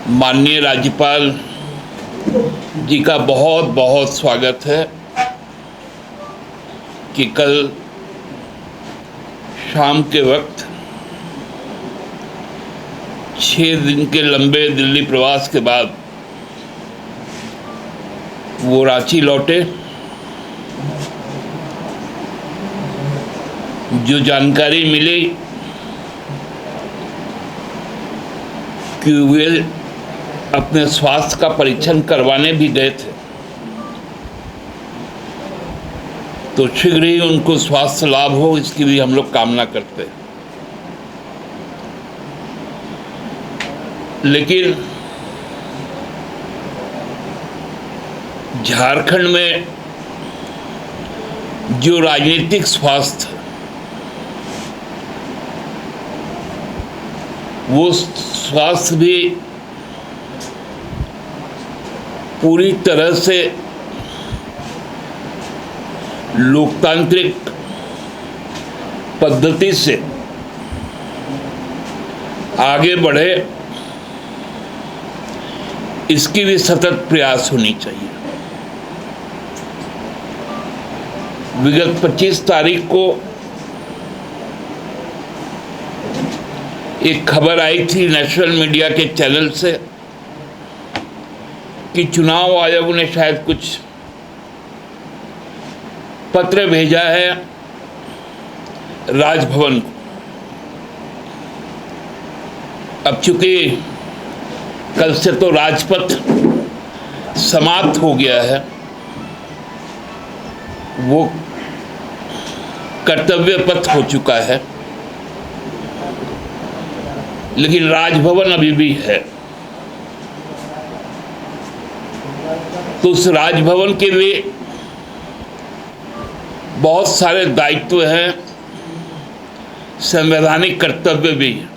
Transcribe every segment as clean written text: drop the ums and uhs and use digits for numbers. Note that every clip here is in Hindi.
माननीय राज्यपाल जी का बहुत बहुत स्वागत है कि कल शाम के वक्त 6 दिन के लंबे दिल्ली प्रवास के बाद वो रांची लौटे। जो जानकारी मिली कि वे अपने स्वास्थ्य का परीक्षण करवाने भी गए थे, तो शीघ्र ही उनको स्वास्थ्य लाभ हो, इसकी भी हम लोग कामना करते हैं। लेकिन झारखंड में जो राजनीतिक स्वास्थ्य, वो स्वास्थ्य भी पूरी तरह से लोकतांत्रिक पद्धति से आगे बढ़े, इसकी भी सतत प्रयास होनी चाहिए। विगत 25 तारीख को एक खबर आई थी नेशनल मीडिया के चैनल से कि चुनाव आयोग ने शायद कुछ पत्र भेजा है राजभवन को। अब चूंकि कल से तो राजपथ समाप्त हो गया है, वो कर्तव्य पथ हो चुका है, लेकिन राजभवन अभी भी है। तो उस राजभवन के लिए बहुत सारे दायित्व हैं, संवैधानिक कर्तव्य भी है।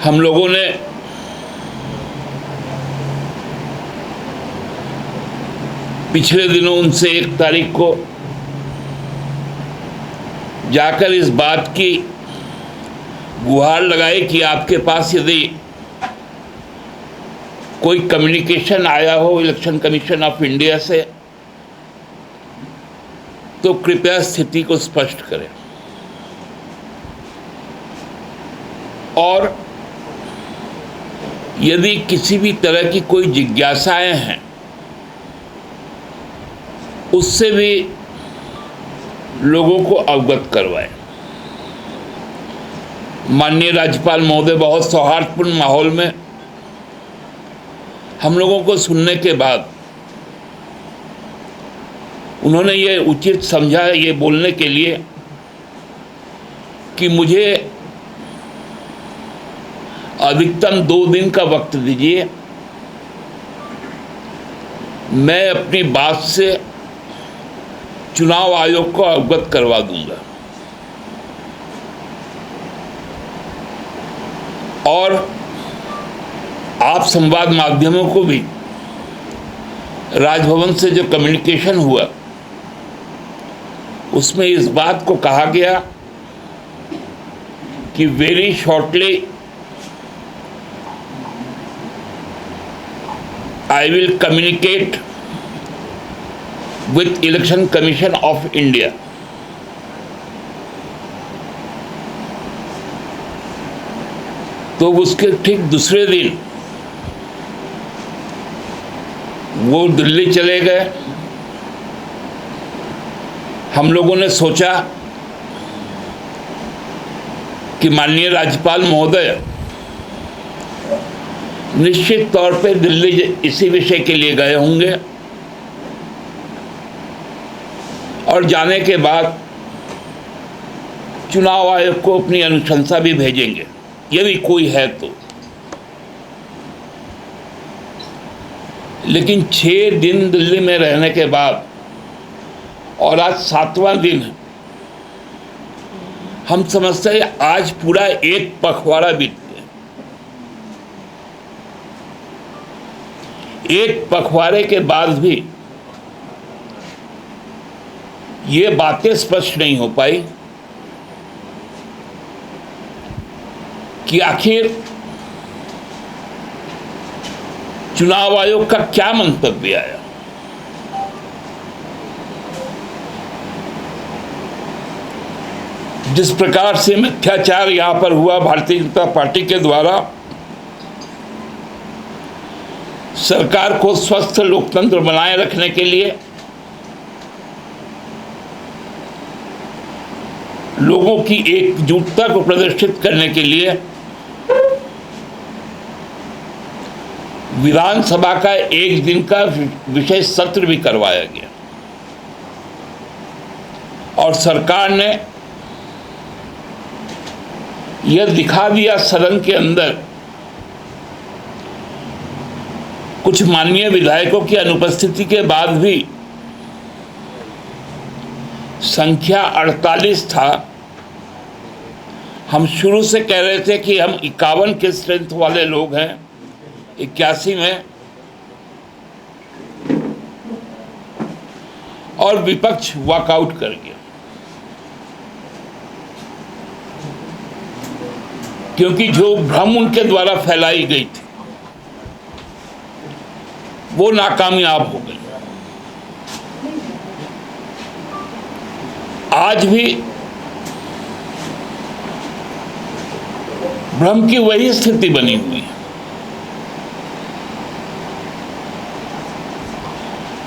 हम लोगों ने पिछले दिनों उनसे 1 तारीख को जाकर इस बात की गुहार लगाई कि आपके पास यदि कोई कम्युनिकेशन आया हो इलेक्शन कमीशन ऑफ इंडिया से, तो कृपया स्थिति को स्पष्ट करें। और यदि किसी भी तरह की कोई जिज्ञासाएं हैं, उससे भी लोगों को अवगत करवाएं। माननीय राज्यपाल महोदय बहुत सौहार्दपूर्ण माहौल में हम लोगों को सुनने के बाद उन्होंने ये उचित समझा ये बोलने के लिए कि मुझे अधिकतम 2 दिन का वक्त दीजिए, मैं अपनी बात से चुनाव आयोग को अवगत करवा दूंगा। और आप संवाद माध्यमों को भी राजभवन से जो कम्युनिकेशन हुआ, उसमें इस बात को कहा गया कि very shortly I will communicate with election commission of India. तो उसके ठीक दूसरे दिन वो दिल्ली चले गए। हम लोगों ने सोचा कि माननीय राज्यपाल महोदय निश्चित तौर पे दिल्ली इसी विषय के लिए गए होंगे, और जाने के बाद चुनाव आयोग को अपनी अनुशंसा भी भेजेंगे, यदि कोई है तो। लेकिन 6 दिन दिल्ली में रहने के बाद और आज 7वां दिन है, हम समझते हैं आज पूरा एक पखवाड़ा बीत गया। एक पखवाड़े के बाद भी ये बातें स्पष्ट नहीं हो पाई कि आखिर चुनाव आयोग का क्या मंतव्य आया। जिस प्रकार से मिथ्याचार यहां पर हुआ भारतीय जनता पार्टी के द्वारा सरकार को स्वस्थ लोकतंत्र बनाए रखने के लिए, लोगों की एकजुटता को प्रदर्शित करने के लिए विधानसभा का एक दिन का विशेष सत्र भी करवाया गया और सरकार ने यह दिखा दिया सदन के अंदर कुछ माननीय विधायकों की अनुपस्थिति के बाद भी संख्या 48 था। हम शुरू से कह रहे थे कि हम 51 के स्ट्रेंथ वाले लोग हैं, 81 में, और विपक्ष वॉकआउट कर गया क्योंकि जो भ्रम उनके द्वारा फैलाई गई थी वो नाकामयाब हो गई। आज भी भ्रम की वही स्थिति बनी हुई है।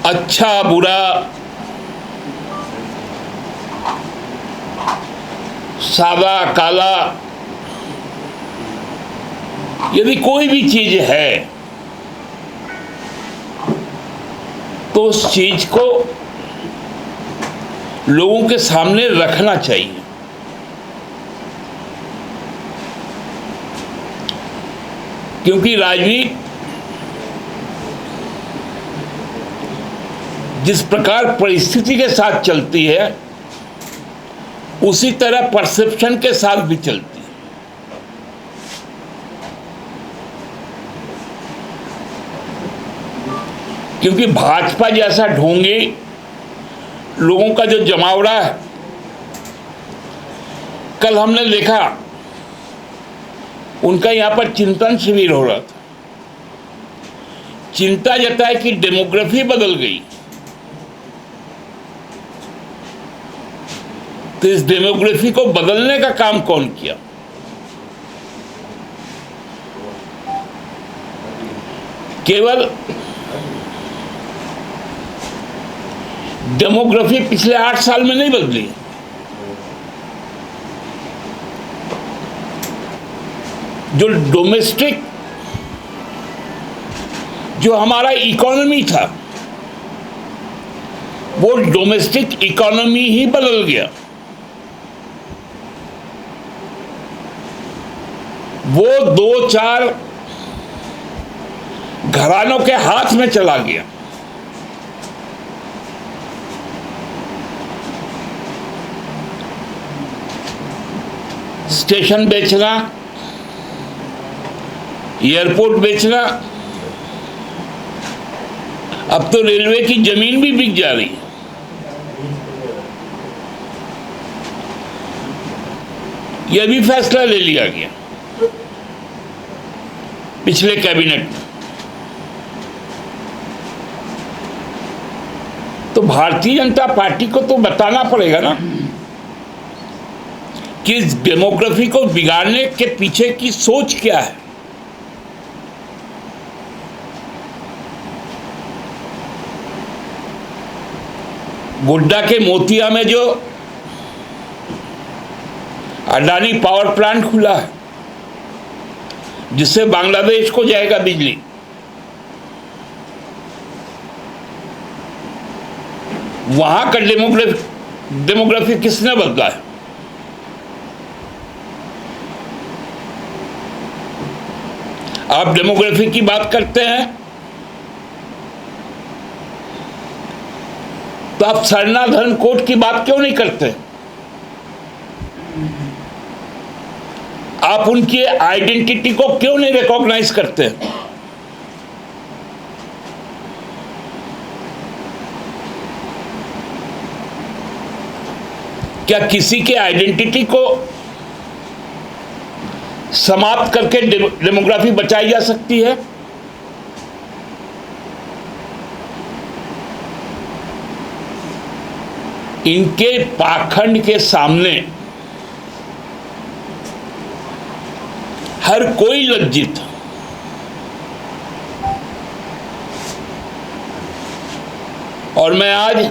अच्छा बुरा, सादा काला, यदि कोई भी चीज है तो उस चीज को लोगों के सामने रखना चाहिए। क्योंकि राजनीति जिस प्रकार परिस्थिति के साथ चलती है उसी तरह परसेप्शन के साथ भी चलती है। क्योंकि भाजपा जैसा ढोंगी लोगों का जो जमावड़ा है, कल हमने देखा उनका यहां पर चिंतन शिविर हो रहा था। चिंता जताए कि डेमोग्राफी बदल गई, तो इस डेमोग्राफी को बदलने का काम कौन किया? केवल डेमोग्राफी पिछले 8 साल में नहीं बदली, जो डोमेस्टिक, जो हमारा इकोनॉमी था, वो डोमेस्टिक इकोनॉमी ही बदल गया। वो 2-4 घरानों के हाथ में चला गया। स्टेशन बेचना, एयरपोर्ट बेचना, अब तो रेलवे की जमीन भी बिक जा रही है। यह भी फैसला ले लिया गया पिछले कैबिनेट में। तो भारतीय जनता पार्टी को तो बताना पड़ेगा ना कि इस डेमोग्राफी को बिगाड़ने के पीछे की सोच क्या है। गोड्डा के मोतिया में जो अडानी पावर प्लांट खुला है, जिससे बांग्लादेश को जाएगा बिजली, वहां का डेमोग्राफी किसने बदला है? आप डेमोग्राफी की बात करते हैं तो आप सरना धर्म कोड की बात क्यों नहीं करते? आप उनकी आइडेंटिटी को क्यों नहीं रिकॉग्नाइज करते? क्या किसी के आइडेंटिटी को समाप्त करके डेमोग्राफी बचाई जा सकती है। इनके पाखंड के सामने हर कोई लज्जित। और मैं आज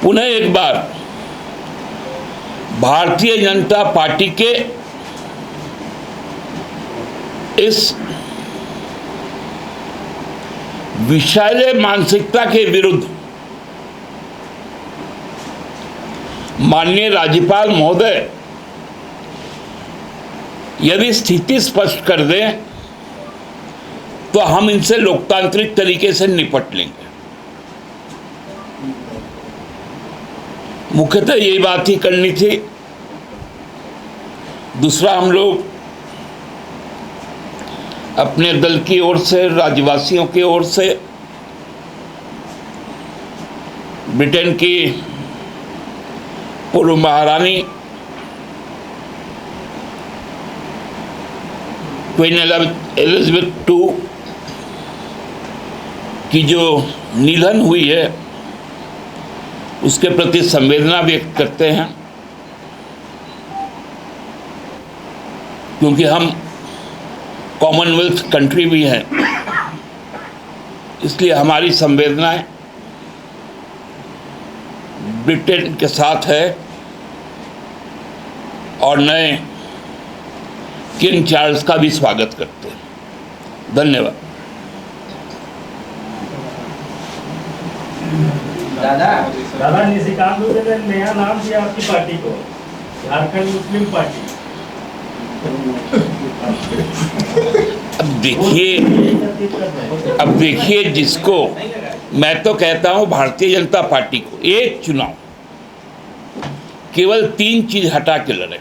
पुनः एक बार भारतीय जनता पार्टी के इस विषैले मानसिकता के विरुद्ध माननीय राज्यपाल महोदय यदि स्थिति स्पष्ट कर दें तो हम इनसे लोकतांत्रिक तरीके से निपट लेंगे। मुख्यतः यही बात ही करनी थी। दूसरा, हम लोग अपने दल की ओर से, राज्यवासियों की ओर से ब्रिटेन की पूर्व महारानी क्वीन एलिजाबेथ II की जो निधन हुई है उसके प्रति संवेदना व्यक्त करते हैं, क्योंकि हम कॉमनवेल्थ कंट्री भी हैं, इसलिए हमारी संवेदनाएं ब्रिटेन के साथ है और नए किंग चार्ल्स का भी स्वागत करते हैं। धन्यवाद। दादा निशिकांत दुबे ने नया नाम दिया आपकी पार्टी को, झारखंड मुस्लिम पार्टी। अब देखिए जिसको मैं तो कहता हूं भारतीय जनता पार्टी को एक चुनाव केवल 3 चीज हटा के लड़े: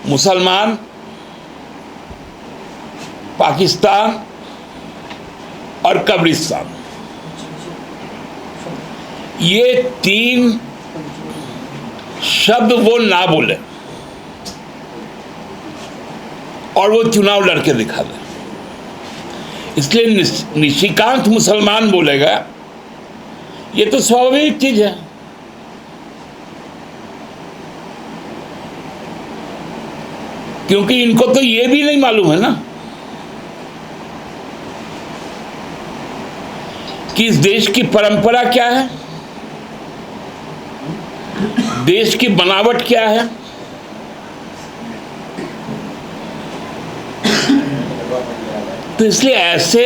मुसलमान, पाकिस्तान और कब्रिस्तान। ये 3 शब्द वो ना बोले और वो चुनाव लड़के दिखा दे। इसलिए निशिकांत मुसलमान बोलेगा, ये तो स्वाभाविक चीज है। क्योंकि इनको तो ये भी नहीं मालूम है ना कि इस देश की परंपरा क्या है, देश की बनावट क्या है। तो इसलिए ऐसे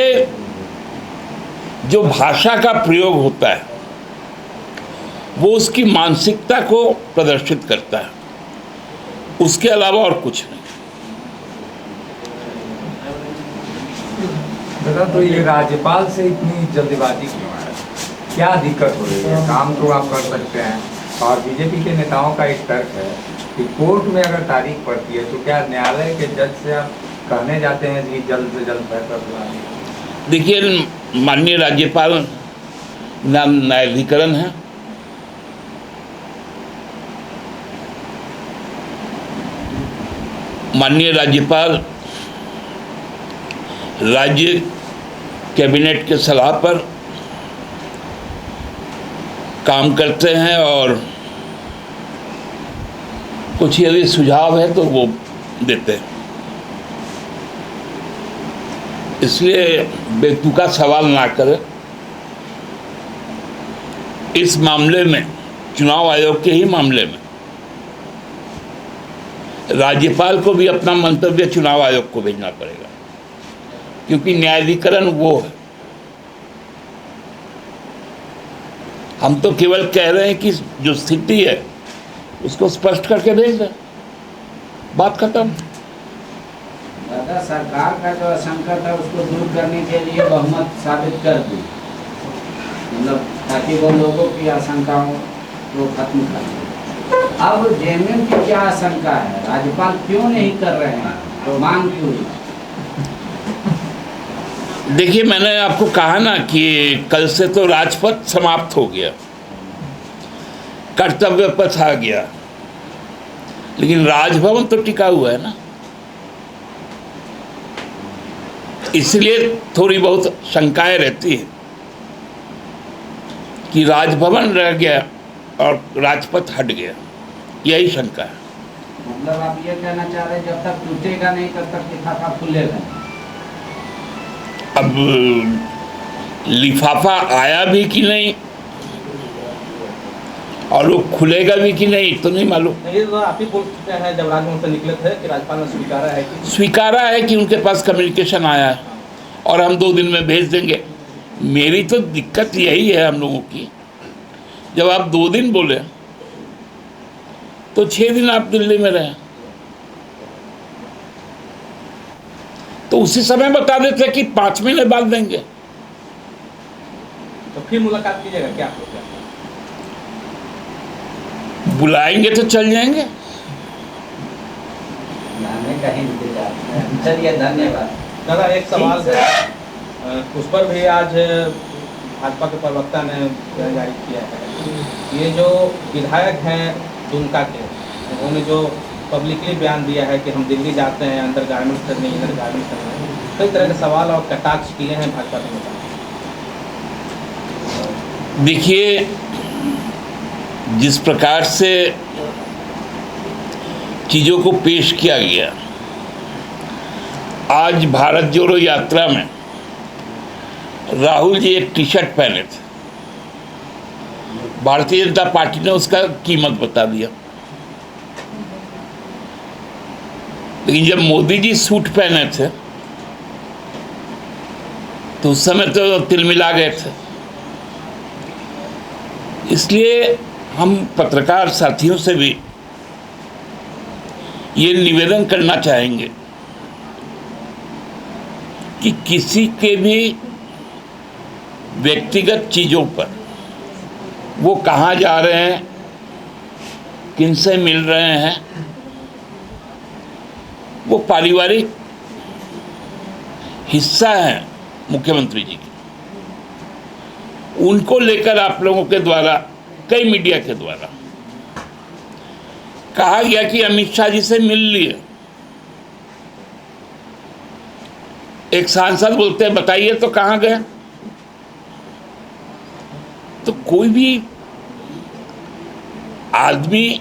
जो भाषा का प्रयोग होता है वो उसकी मानसिकता को प्रदर्शित करता है, उसके अलावा और कुछ नहीं। दादा, तो ये राज्यपाल से इतनी जल्दबाजी क्यों है? क्या दिक्कत हो रही है? काम तो आप कर सकते हैं। और बीजेपी के नेताओं का एक तर्क है कि कोर्ट में अगर तारीख पड़ती है तो क्या न्यायालय के जज से आप कहने जाते हैं कि जल्द से जल्द फैसला दिलाएं? देखिए, माननीय राज्यपाल न्यायाधिकरण है, माननीय राज्यपाल राज्य कैबिनेट के सलाह पर काम करते हैं और कुछ यदि सुझाव है तो वो देते हैं। इसलिए बेतुका सवाल ना करें। इस मामले में, चुनाव आयोग के ही मामले में, राज्यपाल को भी अपना मंतव्य चुनाव आयोग को भेजना पड़ेगा, क्योंकि न्यायाधिकरण वो है। हम तो केवल कह रहे हैं कि जो स्थिति है उसको स्पष्ट करके भेज दें, बात खत्म। दादा, सरकार का जो आशंका था उसको दूर करने के लिए बहुमत साबित कर दी, मतलब ताकि वो लोगों की आशंकाओं को खत्म कर दे। अब जेएमएम की क्या आशंका है? राज्यपाल क्यों नहीं कर रहे हैं? तो मांग क्यों नहीं? देखिए, मैंने आपको कहा ना कि कल से तो राजपथ समाप्त हो गया, कर्तव्य पथ आ गया। लेकिन राजभवन तो टिका हुआ है ना, इसलिए थोड़ी बहुत शंकाएं रहती है कि राजभवन रह गया और राजपथ हट गया, यही शंका है। मतलब आप ये कहना चाह रहे हैं जब तक टूटेगा नहीं तब तक लिफाफा खुलेगा। अब लिफाफा आया भी कि नहीं और वो खुलेगा भी कि नहीं तो नहीं मालूम। ये तो आप ही बोल चुके हैं जब राजभवन से निकले थे कि राज्यपाल ने स्वीकारा है कि उनके पास कम्युनिकेशन आया है और हम 2 दिन में भेज देंगे। मेरी तो दिक्कत यही है हम लोगों की, जब आप 2 दिन बोले तो 6 दिन आप दिल्ली में रहे, तो उसी समय बता देते कि 5 महीने बाद देंगे। तो फिर मुलाकात कीजिएगा क्या? बुलाएंगे तो चल जाएंगे। जाने का ही इंतजार। चलिए धन्यवाद। दादा एक सवाल है, उस पर भी आज भाजपा के प्रवक्ता ने बयान जारी किया है। ये जो विधायक हैं दुमका के, उन्होंने जो पब्लिकली बयान दिया है कि हम दिल्ली जाते हैं अंडर गारमेंट्स करने, इनर गारमेंट्स करने, कई तरह के सवाल और कटाक्ष किए हैं भाजपा के नेता। देखिए, जिस प्रकार से चीज़ों को पेश किया गया, आज भारत जोड़ो यात्रा में राहुल जी एक टी शर्ट पहने थे, भारतीय जनता पार्टी ने उसका कीमत बता दिया, लेकिन जब मोदी जी सूट पहने थे तो उस समय तो तिलमिला गए थे। इसलिए हम पत्रकार साथियों से भी ये निवेदन करना चाहेंगे कि किसी के भी व्यक्तिगत चीज़ों पर, वो कहाँ जा रहे हैं, किनसे मिल रहे हैं, वो पारिवारिक हिस्सा है मुख्यमंत्री जी की, उनको लेकर आप लोगों के द्वारा, कई मीडिया के द्वारा कहा गया कि अमित शाह जी से मिल लिए। एक सांसद बोलते हैं बताइए तो कहाँ गए। तो कोई भी आदमी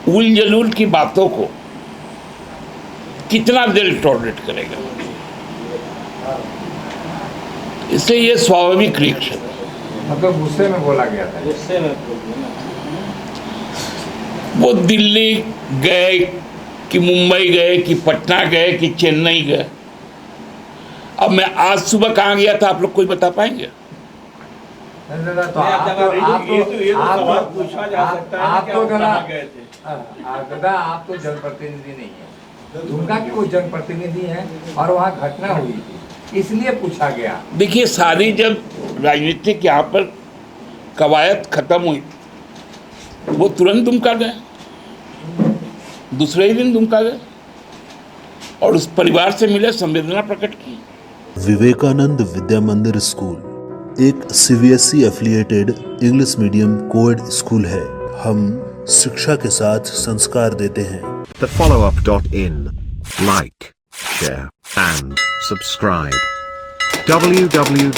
उल जलूल की बातों को कितना देर टॉलरेट करेगा, इसलिए ये स्वाभाविक रिएक्शन है। मतलब गुस्से में बोला गया था। गुस्से में वो दिल्ली गए कि मुंबई गए कि पटना गए कि चेन्नई गए। अब मैं आज सुबह कहाँ गया था, आप लोग कोई बता पाएंगे? तो आप तो जनप्रतिनिधि नहीं है, दुमका के कोई जनप्रतिनिधि हैं और वहाँ घटना हुई थी, इसलिए पूछा गया। देखिए, सारी जब राजनीतिक यहाँ पर कवायद खत्म हुई, वो तुरंत दुमका गए, दूसरे ही दिन दुमका गए और उस परिवार से मिले, संवेदना प्रकट की। विवेकानंद विद्या मंदिर स्कूल एक CBSE affiliated English medium coed school है। हम शिक्षा के साथ संस्कार देते हैं। thefollowup.in. Like, share and subscribe. www